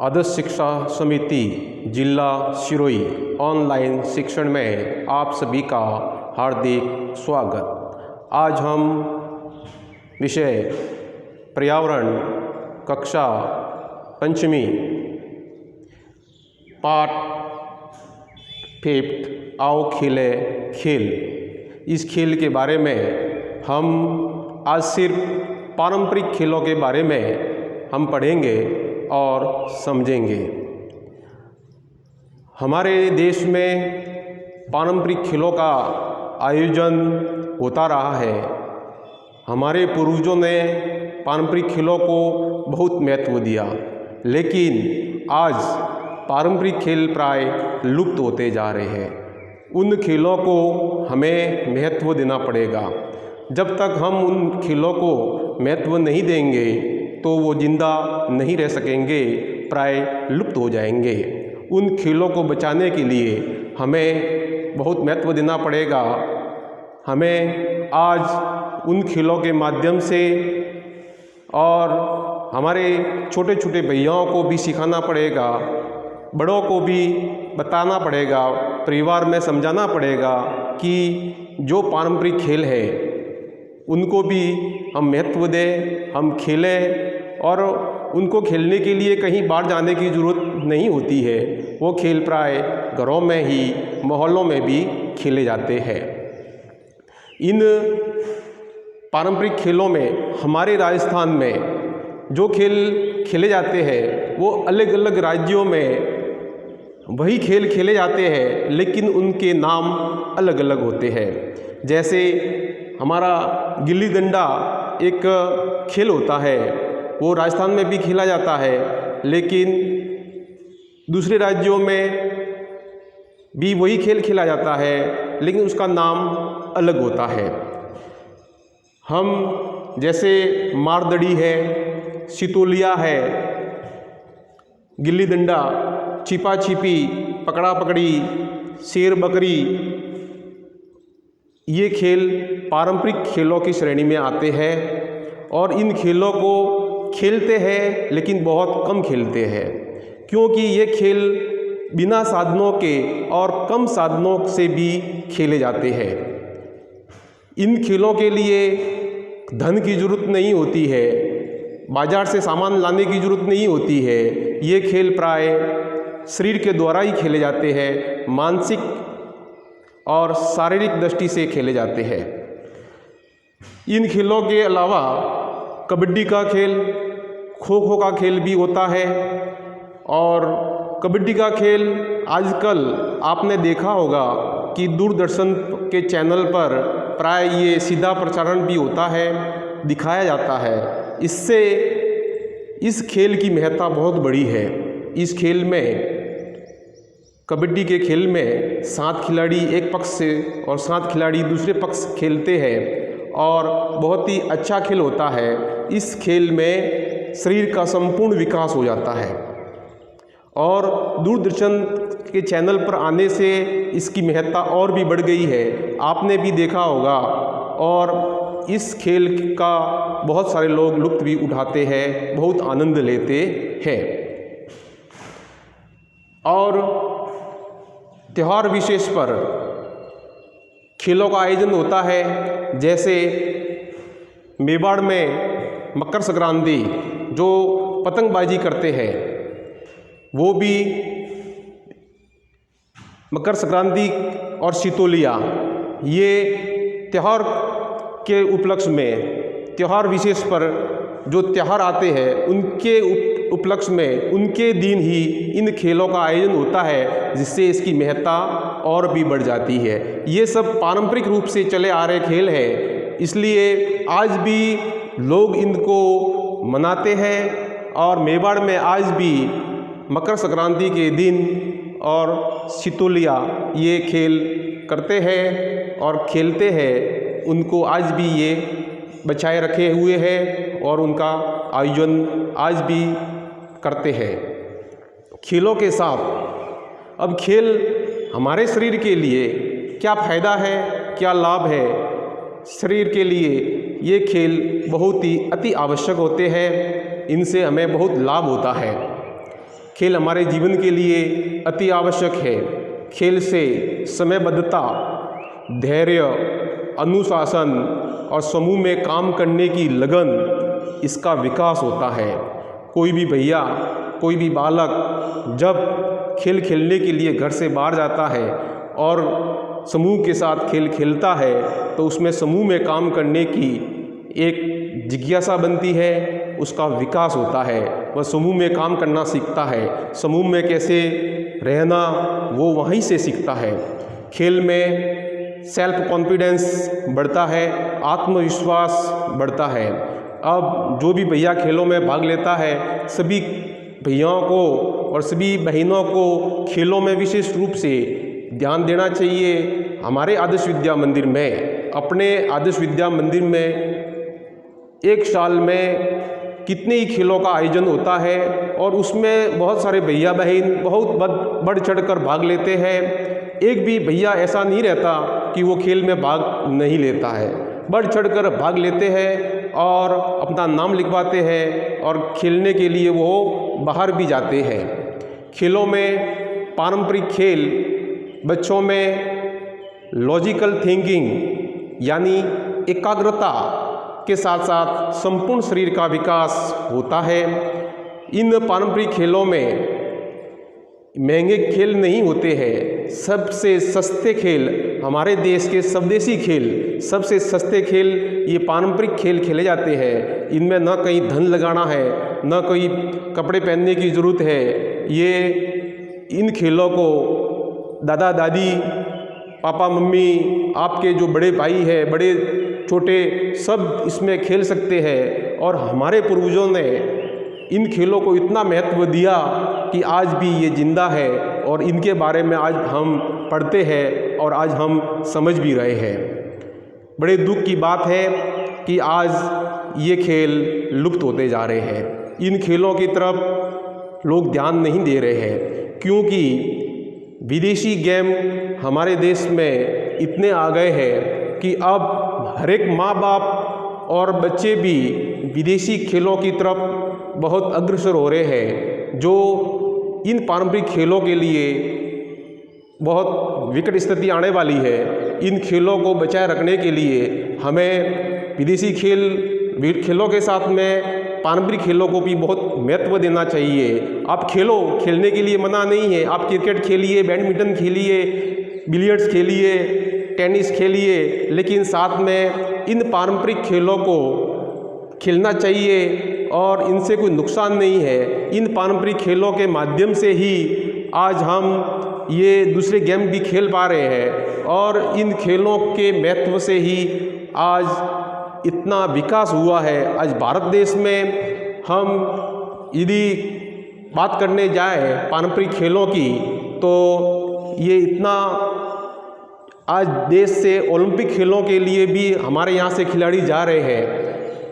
आदर्श शिक्षा समिति जिला सिरोही ऑनलाइन शिक्षण में आप सभी का हार्दिक स्वागत। आज हम विषय पर्यावरण कक्षा पंचमी पाठ 5 आओ खेले खेल, इस खेल के बारे में हम आज सिर्फ पारंपरिक खेलों के बारे में हम पढ़ेंगे और समझेंगे। हमारे देश में पारंपरिक खेलों का आयोजन होता रहा है। हमारे पूर्वजों ने पारंपरिक खेलों को बहुत महत्व दिया, लेकिन आज पारंपरिक खेल प्राय लुप्त होते जा रहे हैं। उन खेलों को हमें महत्व देना पड़ेगा। जब तक हम उन खेलों को महत्व नहीं देंगे तो वो जिंदा नहीं रह सकेंगे, प्राय लुप्त हो जाएंगे। उन खेलों को बचाने के लिए हमें बहुत महत्व देना पड़ेगा। हमें आज उन खेलों के माध्यम से और हमारे छोटे छोटे भैयाओं को भी सिखाना पड़ेगा, बड़ों को भी बताना पड़ेगा, परिवार में समझाना पड़ेगा कि जो पारंपरिक खेल है उनको भी हम महत्व दें, हम खेलें। और उनको खेलने के लिए कहीं बाहर जाने की ज़रूरत नहीं होती है। वो खेल प्राय घरों में ही, मोहल्लों में भी खेले जाते हैं। इन पारंपरिक खेलों में हमारे राजस्थान में जो खेल खेले जाते हैं वो अलग अलग राज्यों में वही खेल खेले जाते हैं, लेकिन उनके नाम अलग अलग होते हैं। जैसे हमारा गिल्ली डंडा एक खेल होता है, वो राजस्थान में भी खेला जाता है, लेकिन दूसरे राज्यों में भी वही खेल खेला जाता है, लेकिन उसका नाम अलग होता है। हम जैसे मारदड़ी है, सितोलिया है, गिल्ली डंडा, छिपा छिपी, पकड़ा पकड़ी, शेर बकरी, ये खेल पारंपरिक खेलों की श्रेणी में आते हैं। और इन खेलों को खेलते हैं, लेकिन बहुत कम खेलते हैं, क्योंकि ये खेल बिना साधनों के और कम साधनों से भी खेले जाते हैं। इन खेलों के लिए धन की ज़रूरत नहीं होती है, बाजार से सामान लाने की ज़रूरत नहीं होती है। ये खेल प्राय शरीर के द्वारा ही खेले जाते हैं, मानसिक और शारीरिक दृष्टि से खेले जाते हैं। इन खेलों के अलावा कबड्डी का खेल, खो खो का खेल भी होता है। और कबड्डी का खेल आजकल आपने देखा होगा कि दूरदर्शन के चैनल पर प्राय ये सीधा प्रसारण भी होता है, दिखाया जाता है। इससे इस खेल की महत्ता बहुत बड़ी है। इस खेल में, कबड्डी के खेल में 7 खिलाड़ी एक पक्ष से और 7 खिलाड़ी दूसरे पक्ष खेलते हैं और बहुत ही अच्छा खेल होता है। इस खेल में शरीर का संपूर्ण विकास हो जाता है और दूरदर्शन के चैनल पर आने से इसकी महत्ता और भी बढ़ गई है, आपने भी देखा होगा। और इस खेल का बहुत सारे लोग लुत्फ़ भी उठाते हैं, बहुत आनंद लेते हैं। और त्यौहार विशेष पर खेलों का आयोजन होता है। जैसे मेवाड़ में मकर संक्रांति, जो पतंगबाजी करते हैं, वो भी मकर संक्रांति और सितोलिया, ये त्यौहार के उपलक्ष्य में, त्यौहार विशेष पर जो त्यौहार आते हैं उनके उपलक्ष्य में, उनके दिन ही इन खेलों का आयोजन होता है, जिससे इसकी महत्ता और भी बढ़ जाती है। ये सब पारंपरिक रूप से चले आ रहे खेल हैं, इसलिए आज भी लोग इनको मनाते हैं। और मेवाड़ में आज भी मकर संक्रांति के दिन और सितोलिया ये खेल करते हैं और खेलते हैं। उनको आज भी ये बचाए रखे हुए हैं और उनका आयोजन आज भी करते हैं। खेलों के साथ अब खेल हमारे शरीर के लिए क्या फ़ायदा है, क्या लाभ है? शरीर के लिए ये खेल बहुत ही अति आवश्यक होते हैं। इनसे हमें बहुत लाभ होता है। खेल हमारे जीवन के लिए अति आवश्यक है। खेल से समयबद्धता, धैर्य, अनुशासन और समूह में काम करने की लगन, इसका विकास होता है। कोई भी भैया, कोई भी बालक जब खेल खेलने के लिए घर से बाहर जाता है और समूह के साथ खेल खेलता है तो उसमें समूह में काम करने की एक जिज्ञासा बनती है, उसका विकास होता है, वह समूह में काम करना सीखता है, समूह में कैसे रहना वो वहीं से सीखता है। खेल में सेल्फ कॉन्फिडेंस बढ़ता है, आत्मविश्वास बढ़ता है। अब जो भी भैया खेलों में भाग लेता है, सभी भैयाओं को और सभी बहनों को खेलों में विशेष रूप से ध्यान देना चाहिए। हमारे आदर्श विद्या मंदिर में, अपने आदर्श विद्या मंदिर में एक साल में कितने ही खेलों का आयोजन होता है और उसमें बहुत सारे भैया बहन बहुत बढ़ चढ़ कर भाग लेते हैं। एक भी भैया ऐसा नहीं रहता कि वो खेल में भाग नहीं लेता है, बढ़ चढ़ कर भाग लेते हैं और अपना नाम लिखवाते हैं और खेलने के लिए वो बाहर भी जाते हैं। खेलों में पारंपरिक खेल बच्चों में लॉजिकल थिंकिंग यानी एकाग्रता के साथ साथ संपूर्ण शरीर का विकास होता है। इन पारंपरिक खेलों में महंगे खेल नहीं होते हैं, सबसे सस्ते खेल हमारे देश के स्वदेशी खेल, सबसे सस्ते खेल ये पारंपरिक खेल खेले जाते हैं। इनमें न कहीं धन लगाना है, न कोई कपड़े पहनने की ज़रूरत है। ये इन खेलों को दादा दादी, पापा मम्मी, आपके जो बड़े भाई हैं, बड़े छोटे, सब इसमें खेल सकते हैं। और हमारे पूर्वजों ने इन खेलों को इतना महत्व दिया कि आज भी ये जिंदा है और इनके बारे में आज हम पढ़ते हैं और आज हम समझ भी रहे हैं। बड़े दुख की बात है कि आज ये खेल लुप्त होते जा रहे हैं। इन खेलों की तरफ लोग ध्यान नहीं दे रहे हैं क्योंकि विदेशी गेम हमारे देश में इतने आ गए हैं कि अब हर एक माँ बाप और बच्चे भी विदेशी खेलों की तरफ बहुत अग्रसर हो रहे हैं, जो इन पारंपरिक खेलों के लिए बहुत विकट स्थिति आने वाली है। इन खेलों को बचाए रखने के लिए हमें विदेशी खेलों के साथ में पारंपरिक खेलों को भी बहुत महत्व देना चाहिए। आप खेलने के लिए मना नहीं है, आप क्रिकेट खेलिए, बैडमिंटन खेलिए, बिलियर्ड्स खेलिए, टेनिस खेलिए, लेकिन साथ में इन पारंपरिक खेलों को खेलना चाहिए और इनसे कोई नुकसान नहीं है। इन पारंपरिक खेलों के माध्यम से ही आज हम ये दूसरे गेम भी खेल पा रहे हैं और इन खेलों के महत्व से ही आज इतना विकास हुआ है। आज भारत देश में हम यदि बात करने जाए पारंपरिक खेलों की तो ये इतना आज देश से ओलंपिक खेलों के लिए भी हमारे यहाँ से खिलाड़ी जा रहे हैं।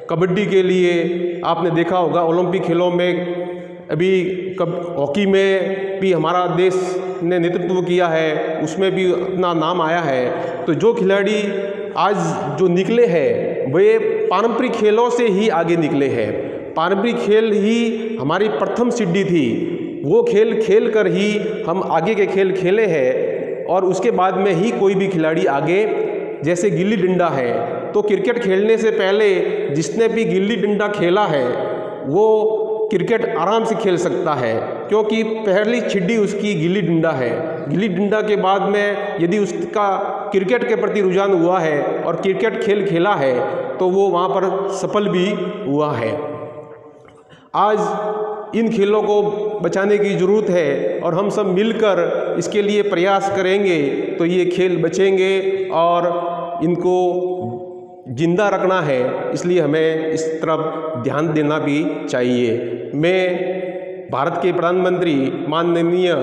कबड्डी के लिए आपने देखा होगा ओलंपिक खेलों में अभी हॉकी में भी हमारा देश ने नेतृत्व किया है, उसमें भी अपना नाम आया है। तो जो खिलाड़ी आज जो निकले हैं वे पारंपरिक खेलों से ही आगे निकले हैं। पारंपरिक खेल ही हमारी प्रथम सीढ़ी थी, वो खेल खेल कर ही हम आगे के खेल खेले हैं और उसके बाद में ही कोई भी खिलाड़ी आगे, जैसे गिल्ली डंडा है तो क्रिकेट खेलने से पहले जिसने भी गिल्ली डंडा खेला है वो क्रिकेट आराम से खेल सकता है क्योंकि पहली छिड़ी उसकी गिल्ली डंडा है। गिल्ली डंडा के बाद में यदि उसका क्रिकेट के प्रति रुझान हुआ है और क्रिकेट खेल खेला है तो वो वहाँ पर सफल भी हुआ है। आज इन खेलों को बचाने की ज़रूरत है और हम सब मिलकर इसके लिए प्रयास करेंगे तो ये खेल बचेंगे और इनको जिंदा रखना है, इसलिए हमें इस तरफ ध्यान देना भी चाहिए। मैं भारत के प्रधानमंत्री माननीय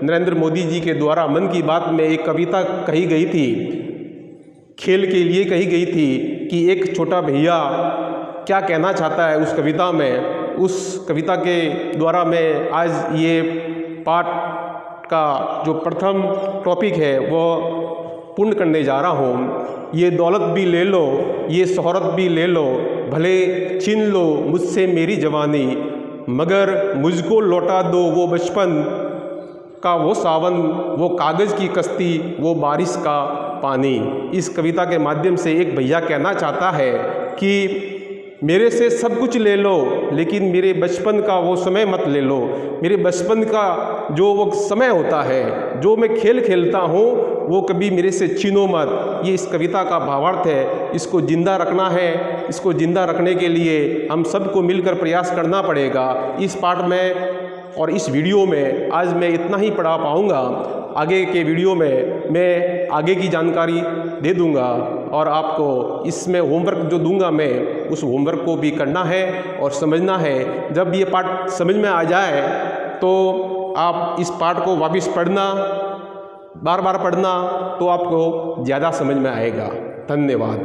नरेंद्र मोदी जी के द्वारा मन की बात में एक कविता कही गई थी, खेल के लिए कही गई थी कि एक छोटा भैया क्या कहना चाहता है उस कविता में। उस कविता के द्वारा मैं आज ये पाठ का जो प्रथम टॉपिक है वो पूर्ण करने जा रहा हूँ। ये दौलत भी ले लो, ये शोहरत भी ले लो, भले छीन लो मुझसे मेरी जवानी, मगर मुझको लौटा दो वो बचपन का वो सावन, वो कागज़ की कश्ती, वो बारिश का पानी। इस कविता के माध्यम से एक भैया कहना चाहता है कि मेरे से सब कुछ ले लो लेकिन मेरे बचपन का वो समय मत ले लो। मेरे बचपन का जो वो समय होता है, जो मैं खेल खेलता हूँ, वो कभी मेरे से छीनो मत। ये इस कविता का भावार्थ है। इसको ज़िंदा रखना है। इसको ज़िंदा रखने के लिए हम सबको मिलकर प्रयास करना पड़ेगा। इस पाठ में और इस वीडियो में आज मैं इतना ही पढ़ा पाऊँगा। आगे के वीडियो में मैं आगे की जानकारी दे दूँगा और आपको इसमें होमवर्क जो दूंगा मैं, उस होमवर्क को भी करना है और समझना है। जब ये पाठ समझ में आ जाए तो आप इस पाठ को वापस पढ़ना, बार बार पढ़ना, तो आपको ज़्यादा समझ में आएगा। धन्यवाद।